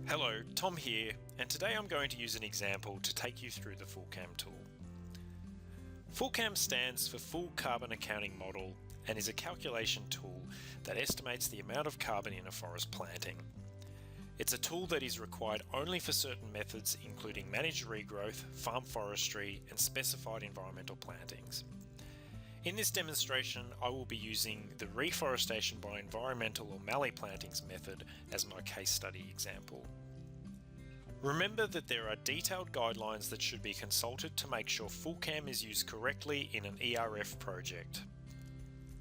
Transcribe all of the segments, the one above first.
Hello, Tom here, and today I'm going to use an example to take you through the FullCAM tool. FullCAM stands for Full Carbon Accounting Model and is a calculation tool that estimates the amount of carbon in a forest planting. It's a tool that is required only for certain methods including managed regrowth, farm forestry, and specified environmental plantings. In this demonstration, I will be using the reforestation by environmental or mallee plantings method as my case study example. Remember that there are detailed guidelines that should be consulted to make sure FullCAM is used correctly in an ERF project.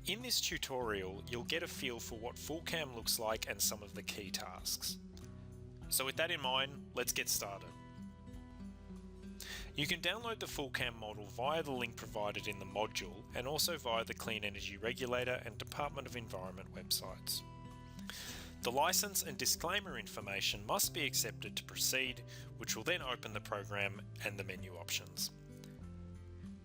In this tutorial, you'll get a feel for what FullCAM looks like and some of the key tasks. So with that in mind, let's get started. You can download the FullCAM model via the link provided in the module and also via the Clean Energy Regulator and Department of Environment websites. The license and disclaimer information must be accepted to proceed, which will then open the program and the menu options.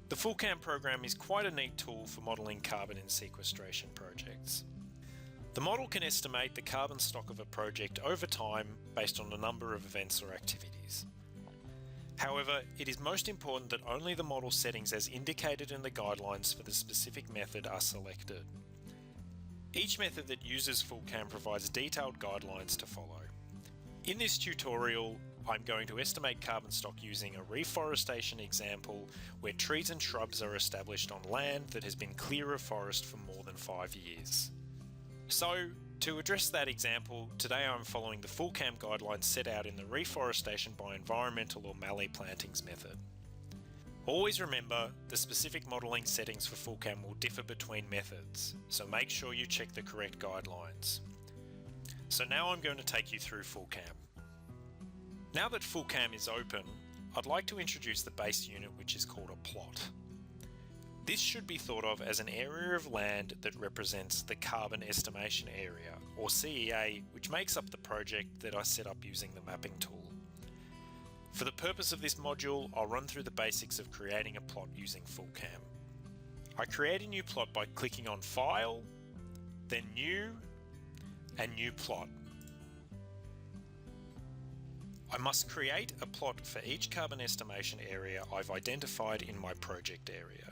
The FullCAM program is quite a neat tool for modelling carbon in sequestration projects. The model can estimate the carbon stock of a project over time based on a number of events or activities. However, it is most important that only the model settings as indicated in the guidelines for the specific method are selected. Each method that uses FullCAM provides detailed guidelines to follow. In this tutorial, I'm going to estimate carbon stock using a reforestation example where trees and shrubs are established on land that has been clear of forest for more than 5 years. So, to address that example, today I'm following the FullCAM guidelines set out in the reforestation by environmental or mallee plantings method. Always remember, the specific modelling settings for FullCAM will differ between methods, so make sure you check the correct guidelines. So now I'm going to take you through FullCAM. Now that FullCAM is open, I'd like to introduce the base unit, which is called a plot. This should be thought of as an area of land that represents the carbon estimation area, or CEA, which makes up the project that I set up using the mapping tool. For the purpose of this module, I'll run through the basics of creating a plot using FullCAM. I create a new plot by clicking on File, then New, and New Plot. I must create a plot for each carbon estimation area I've identified in my project area.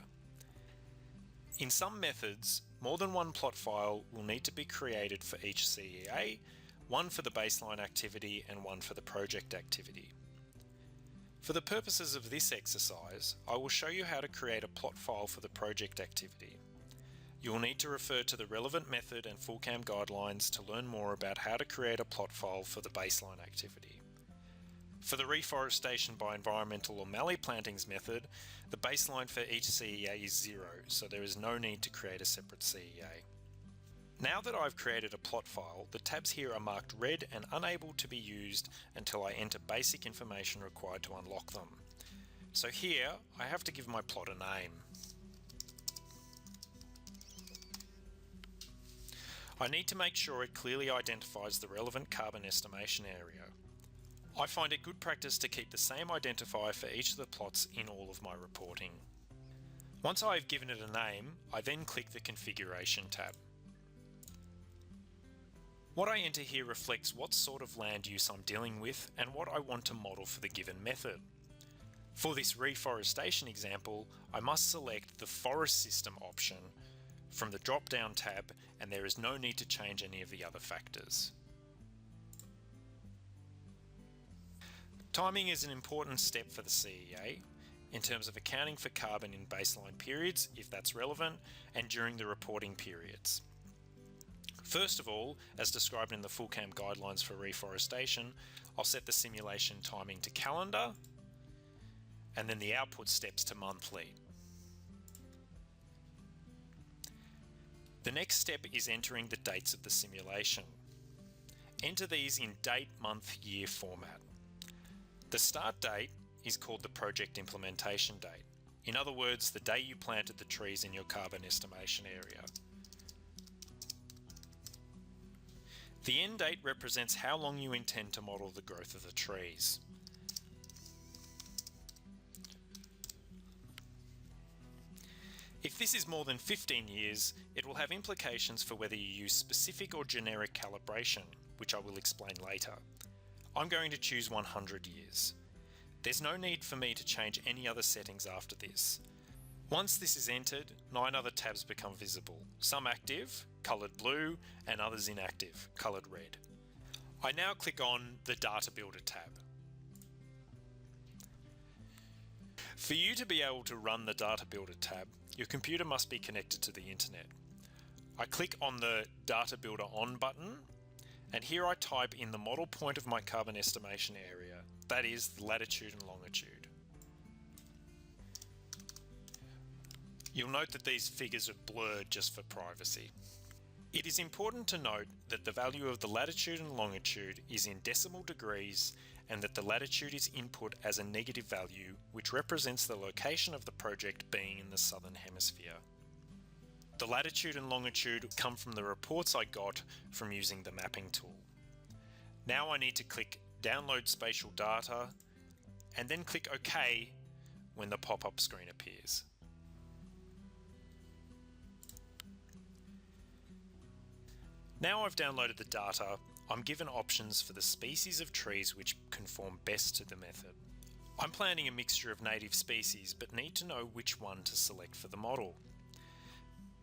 In some methods, more than one plot file will need to be created for each CEA, one for the baseline activity and one for the project activity. For the purposes of this exercise, I will show you how to create a plot file for the project activity. You will need to refer to the relevant method and FullCAM guidelines to learn more about how to create a plot file for the baseline activity. For the reforestation by environmental or mallee plantings method, the baseline for each CEA is 0, so there is no need to create a separate CEA. Now that I've created a plot file, the tabs here are marked red and unable to be used until I enter basic information required to unlock them. So here, I have to give my plot a name. I need to make sure it clearly identifies the relevant carbon estimation area. I find it good practice to keep the same identifier for each of the plots in all of my reporting. Once I've given it a name, I then click the Configuration tab. What I enter here reflects what sort of land use I'm dealing with and what I want to model for the given method. For this reforestation example, I must select the Forest System option from the drop-down tab, and there is no need to change any of the other factors. Timing is an important step for the CEA in terms of accounting for carbon in baseline periods, if that's relevant, and during the reporting periods. First of all, as described in the FullCAM guidelines for reforestation, I'll set the simulation timing to calendar, and then the output steps to monthly. The next step is entering the dates of the simulation. Enter these in date, month, year format. The start date is called the project implementation date. In other words, the day you planted the trees in your carbon estimation area. The end date represents how long you intend to model the growth of the trees. If this is more than 15 years, it will have implications for whether you use specific or generic calibration, which I will explain later. I'm going to choose 100 years. There's no need for me to change any other settings after this. Once this is entered, 9 other tabs become visible, some active, coloured blue, and others inactive, coloured red. I now click on the Data Builder tab. For you to be able to run the Data Builder tab, your computer must be connected to the internet. I click on the Data Builder On button, and here I type in the model point of my carbon estimation area, that is the latitude and longitude. You'll note that these figures are blurred just for privacy. It is important to note that the value of the latitude and longitude is in decimal degrees and that the latitude is input as a negative value, which represents the location of the project being in the southern hemisphere. The latitude and longitude come from the reports I got from using the mapping tool. Now I need to click Download Spatial Data and then click OK when the pop-up screen appears. Now I've downloaded the data, I'm given options for the species of trees which conform best to the method. I'm planting a mixture of native species but need to know which one to select for the model.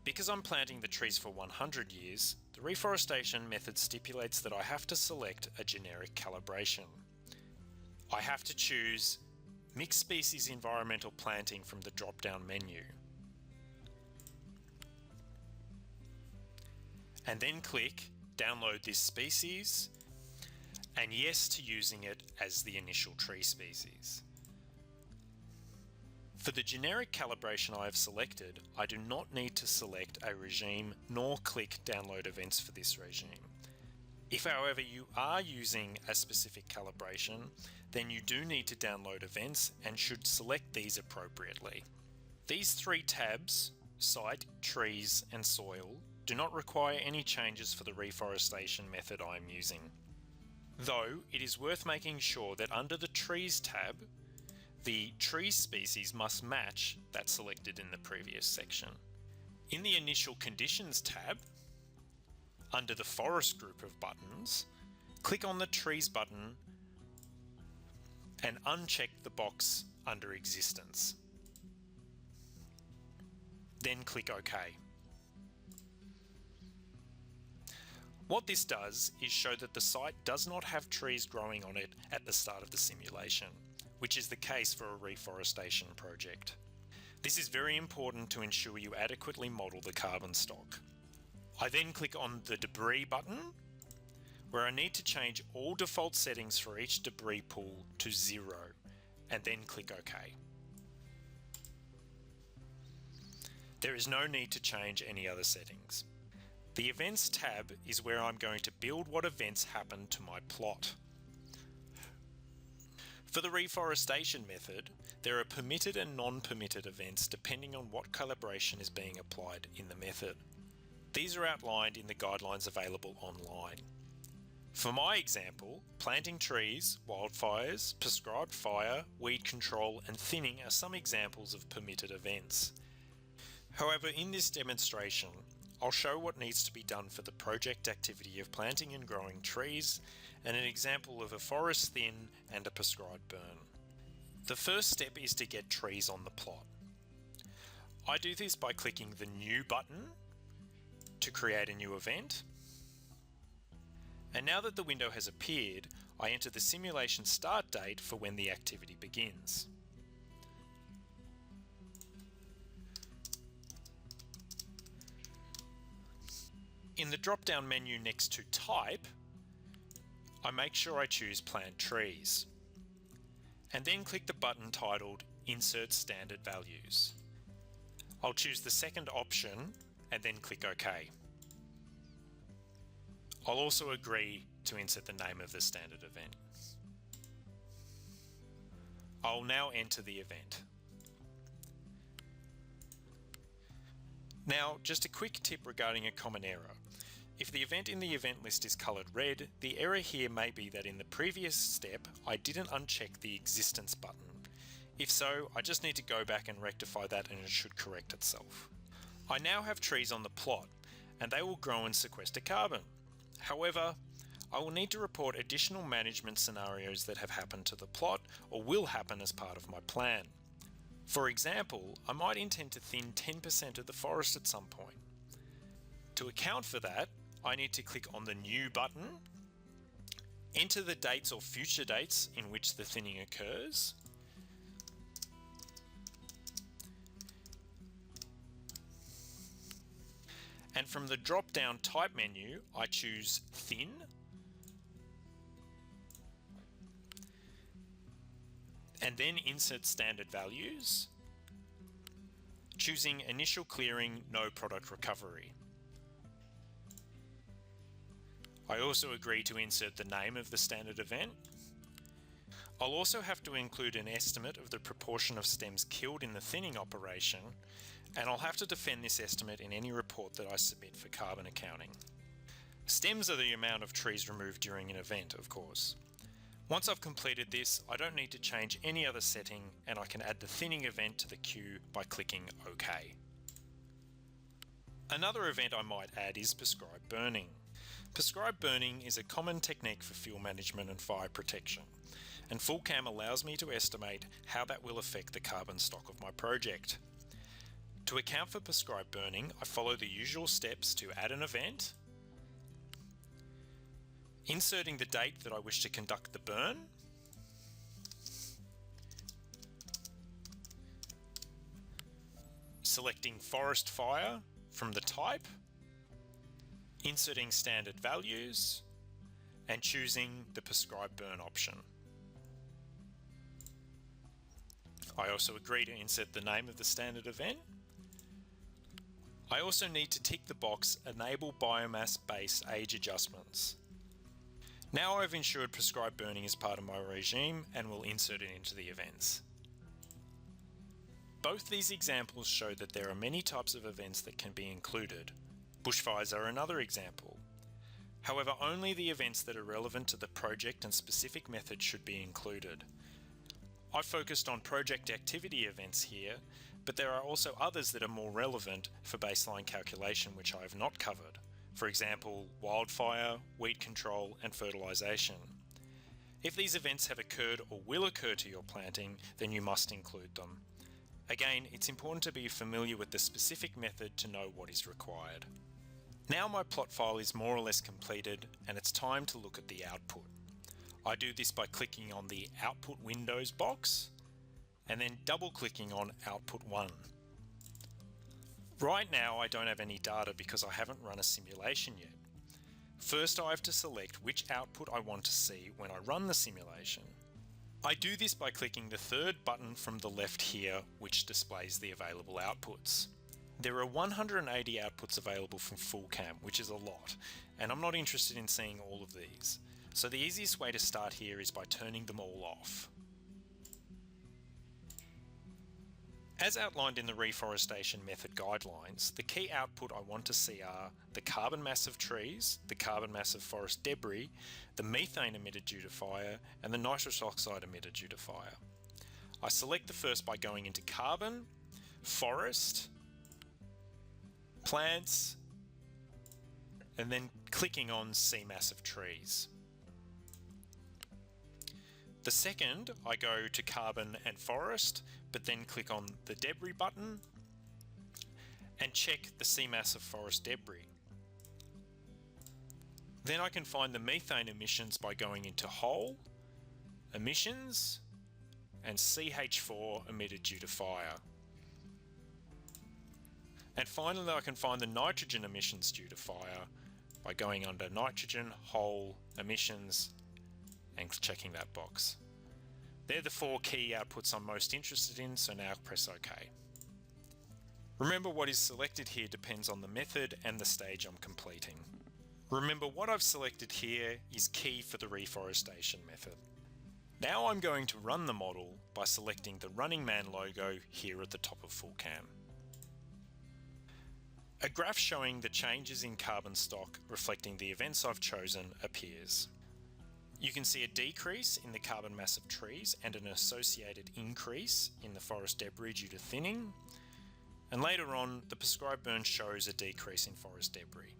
Because I'm planting the trees for 100 years, the reforestation method stipulates that I have to select a generic calibration. I have to choose Mixed Species Environmental Planting from the drop-down menu. And then click Download this species and yes to using it as the initial tree species. For the generic calibration I have selected, I do not need to select a regime nor click Download Events for this regime. If however you are using a specific calibration, then you do need to download events and should select these appropriately. These 3 tabs, Site, Trees and Soil, do not require any changes for the reforestation method I am using. Though it is worth making sure that under the Trees tab, the tree species must match that selected in the previous section. In the Initial Conditions tab, under the Forest group of buttons, click on the Trees button and uncheck the box under Existence. Then click OK. What this does is show that the site does not have trees growing on it at the start of the simulation, which is the case for a reforestation project. This is very important to ensure you adequately model the carbon stock. I then click on the Debris button, where I need to change all default settings for each debris pool to 0, and then click OK. There is no need to change any other settings. The Events tab is where I'm going to build what events happen to my plot. For the reforestation method, there are permitted and non-permitted events depending on what calibration is being applied in the method. These are outlined in the guidelines available online. For my example, planting trees, wildfires, prescribed fire, weed control and thinning are some examples of permitted events. However, in this demonstration, I'll show what needs to be done for the project activity of planting and growing trees and an example of a forest thin and a prescribed burn. The first step is to get trees on the plot. I do this by clicking the New button to create a new event. And now that the window has appeared, I enter the simulation start date for when the activity begins. In the drop-down menu next to Type, I make sure I choose Plant Trees, and then click the button titled Insert Standard Values. I'll choose the second option and then click OK. I'll also agree to insert the name of the standard event. I'll now enter the event. Now, just a quick tip regarding a common error. If the event in the event list is coloured red, the error here may be that in the previous step I didn't uncheck the Existence button. If so, I just need to go back and rectify that and it should correct itself. I now have trees on the plot, and they will grow and sequester carbon. However, I will need to report additional management scenarios that have happened to the plot or will happen as part of my plan. For example, I might intend to thin 10% of the forest at some point. To account for that, I need to click on the New button, enter the dates or future dates in which the thinning occurs, and from the drop-down type menu, I choose Thin, and then insert standard values, choosing initial clearing, no product recovery. I also agree to insert the name of the standard event. I'll also have to include an estimate of the proportion of stems killed in the thinning operation, and I'll have to defend this estimate in any report that I submit for carbon accounting. Stems are the amount of trees removed during an event, of course. Once I've completed this, I don't need to change any other setting, and I can add the thinning event to the queue by clicking OK. Another event I might add is prescribed burning. Prescribed burning is a common technique for fuel management and fire protection, and FullCAM allows me to estimate how that will affect the carbon stock of my project. To account for prescribed burning, I follow the usual steps to add an event, inserting the date that I wish to conduct the burn, selecting forest fire from the type, inserting standard values, and choosing the prescribed burn option. I also agree to insert the name of the standard event. I also need to tick the box Enable Biomass Base Age Adjustments. Now I've ensured prescribed burning is part of my regime and will insert it into the events. Both these examples show that there are many types of events that can be included. Bushfires are another example. However, only the events that are relevant to the project and specific method should be included. I focused on project activity events here, but there are also others that are more relevant for baseline calculation which I have not covered. For example, wildfire, weed control, and fertilisation. If these events have occurred or will occur to your planting, then you must include them. Again, it's important to be familiar with the specific method to know what is required. Now my plot file is more or less completed, and it's time to look at the output. I do this by clicking on the Output Windows box, and then double-clicking on Output 1. Right now I don't have any data because I haven't run a simulation yet. First I have to select which output I want to see when I run the simulation. I do this by clicking the third button from the left here, which displays the available outputs. There are 180 outputs available from FullCAM, which is a lot, and I'm not interested in seeing all of these. So the easiest way to start here is by turning them all off. As outlined in the reforestation method guidelines, the key output I want to see are the carbon mass of trees, the carbon mass of forest debris, the methane emitted due to fire, and the nitrous oxide emitted due to fire. I select the first by going into carbon, forest, plants, and then clicking on see mass of trees. The second, I go to carbon and forest, but then click on the debris button and check the see mass of forest debris. Then I can find the methane emissions by going into whole, emissions, and CH4 emitted due to fire. And finally I can find the nitrogen emissions due to fire by going under nitrogen, whole, emissions, and checking that box. They're the four key outputs I'm most interested in, so now press OK. Remember, what is selected here depends on the method and the stage I'm completing. Remember, what I've selected here is key for the reforestation method. Now I'm going to run the model by selecting the Running Man logo here at the top of FullCAM. A graph showing the changes in carbon stock reflecting the events I've chosen appears. You can see a decrease in the carbon mass of trees and an associated increase in the forest debris due to thinning. And later on, the prescribed burn shows a decrease in forest debris.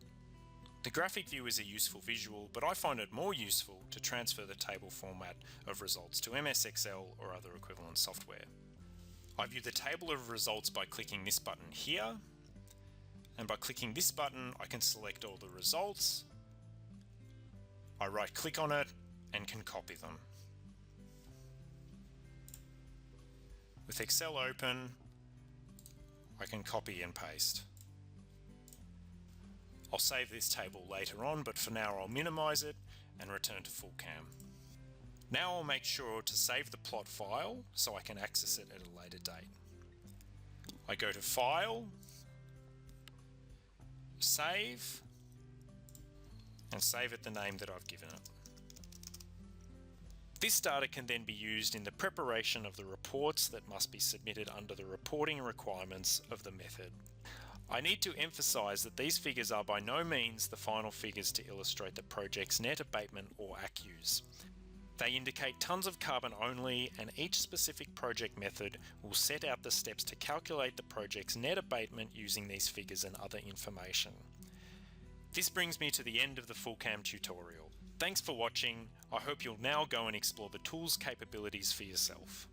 The graphic view is a useful visual, but I find it more useful to transfer the table format of results to MS Excel or other equivalent software. I view the table of results by clicking this button here, and by clicking this button I can select all the results. I right click on it and can copy them. With Excel open, I can copy and paste. I'll save this table later on, but for now I'll minimize it and return to full cam. Now I'll make sure to save the plot file so I can access it at a later date. I go to File, Save, and save it the name that I've given it. This data can then be used in the preparation of the reports that must be submitted under the reporting requirements of the method. I need to emphasise that these figures are by no means the final figures to illustrate the project's net abatement or ACCUs. They indicate tonnes of carbon only, and each specific project method will set out the steps to calculate the project's net abatement using these figures and other information. This brings me to the end of the FullCam tutorial. Thanks for watching. I hope you'll now go and explore the tool's capabilities for yourself.